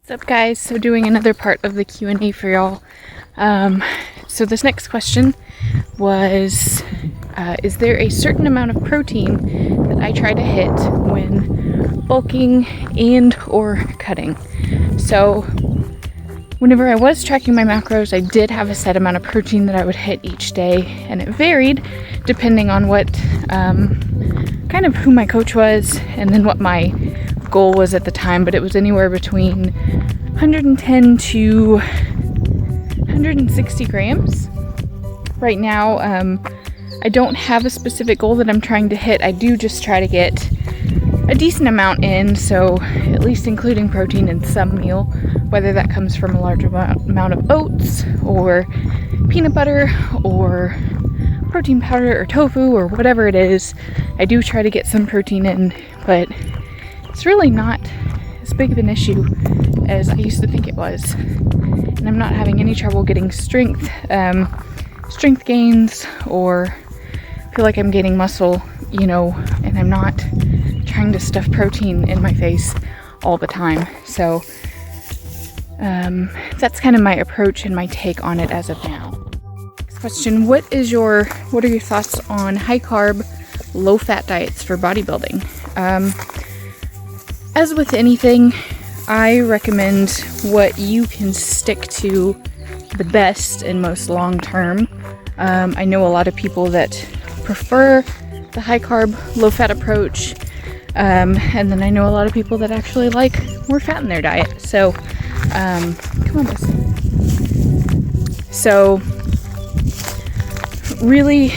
What's up, guys? So doing another part of the Q&A for y'all. So this next question was, is there a certain amount of protein that I try to hit when bulking and or cutting? So whenever I was tracking my macros, I did have a set amount of protein that I would hit each day, and it varied depending on what kind of who my coach was and then what my goal was at the time, but it was anywhere between 110 to 160 grams. Right now, I don't have a specific goal that I'm trying to hit. I do just try to get a decent amount in, so at least including protein in some meal, whether that comes from a large amount of oats or peanut butter or protein powder or tofu or whatever it is. I do try to get some protein in, but it's really not as big of an issue as I used to think it was. And I'm not having any trouble getting strength gains, or feel like I'm gaining muscle, and I'm not trying to stuff protein in my face all the time. So that's kind of my approach and my take on it as of now. Next question, what are your thoughts on high carb, low fat diets for bodybuilding? As with anything, I recommend what you can stick to the best and most long term. I know a lot of people that prefer the high carb, low fat approach, and then I know a lot of people that actually like more fat in their diet. So, come on, Bess. So, really,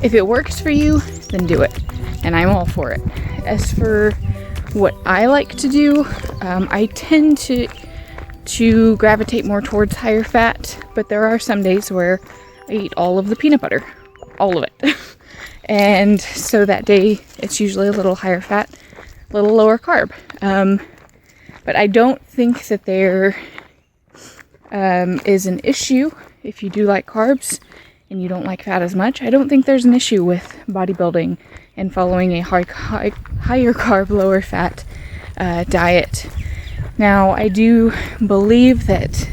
if it works for you, then do it, and I'm all for it. As for what I like to do, I tend to gravitate more towards higher fat, but there are some days where I eat all of the peanut butter, all of it. And so that day it's usually a little higher fat, a little lower carb. But I don't think that there is an issue if you do like carbs and you don't like fat as much. I don't think there's an issue with bodybuilding and following a higher carb, lower fat diet. Now, I do believe that,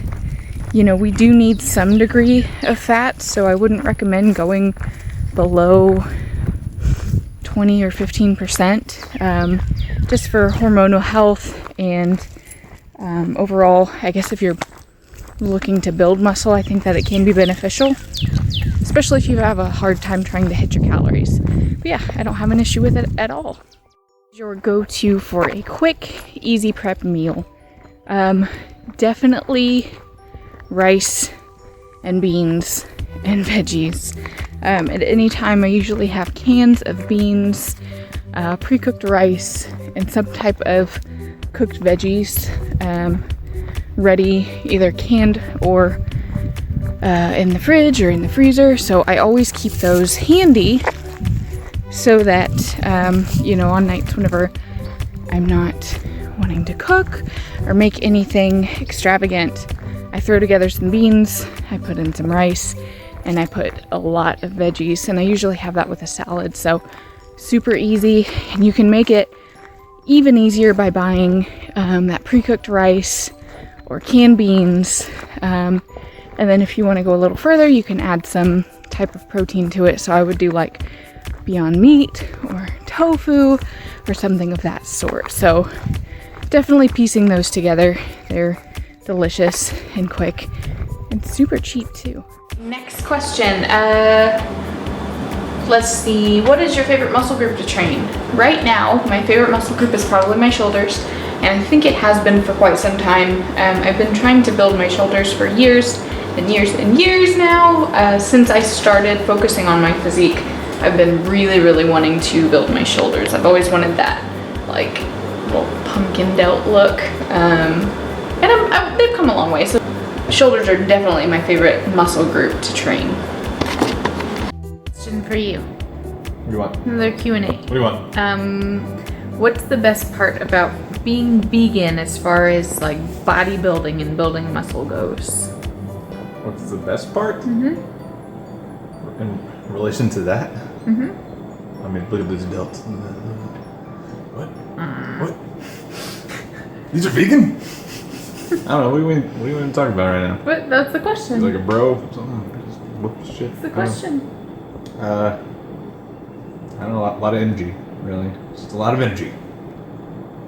we do need some degree of fat, so I wouldn't recommend going below 20 or 15%, just for hormonal health and overall, I guess if you're looking to build muscle, I think that it can be beneficial, especially if you have a hard time trying to hit your calories. But yeah, I don't have an issue with it at all. Your go-to for a quick, easy prep meal. Definitely rice and beans and veggies. At any time, I usually have cans of beans, pre-cooked rice, and some type of cooked veggies ready, either canned or in the fridge or in the freezer. So I always keep those handy so that, on nights whenever I'm not wanting to cook or make anything extravagant, I throw together some beans, I put in some rice, and I put a lot of veggies, and I usually have that with a salad. So super easy, and you can make it even easier by buying that pre-cooked rice or canned beans. And then if you want to go a little further, you can add some type of protein to it. So I would do like Beyond Meat or tofu or something of that sort. So definitely piecing those together. They're delicious and quick and super cheap too. Next question. Let's see. What is your favorite muscle group to train? Right now, my favorite muscle group is probably my shoulders, and I think it has been for quite some time. I've been trying to build my shoulders for years and years and years now. Since I started focusing on my physique, I've been really, really wanting to build my shoulders. I've always wanted that, like, little pumpkin delt look, and they've come a long way. So shoulders are definitely my favorite muscle group to train. Question for you. What do you want? Another Q&A. What do you want? What's the best part about being vegan as far as like bodybuilding and building muscle goes? What's the best part? Mm-hmm. In relation to that? Mm-hmm. I mean, look at these delts. What? What? These are vegan? don't know. What do we even talk about right now? But that's the question. Like a bro? Something? Just whoop the shit. That's the question. I don't know. A lot of energy, really. Just a lot of energy.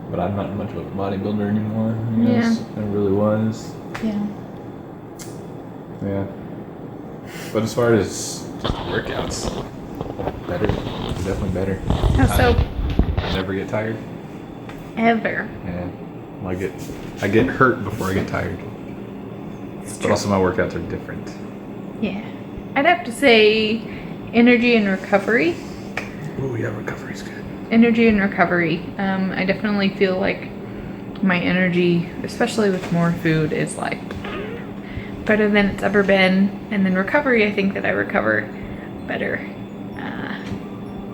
But I'm not much of a bodybuilder anymore. I guess. I really was. Yeah. Yeah. But as far as just workouts, better. Definitely better. How so? I never get tired. Ever. Yeah. I get hurt before I get tired. But also my workouts are different. Yeah. I'd have to say energy and recovery. Oh yeah, recovery's good. Energy and recovery. I definitely feel like my energy, especially with more food, is like better than it's ever been. And then recovery, I think that I recover better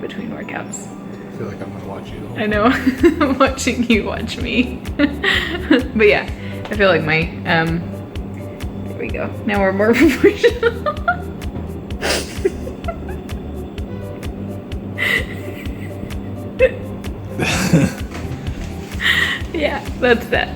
between workouts. I feel like I'm gonna watch you the whole I know. I'm watching you watch me. But yeah, I feel like my there we go. Now we're more proportional. Yeah, that's that.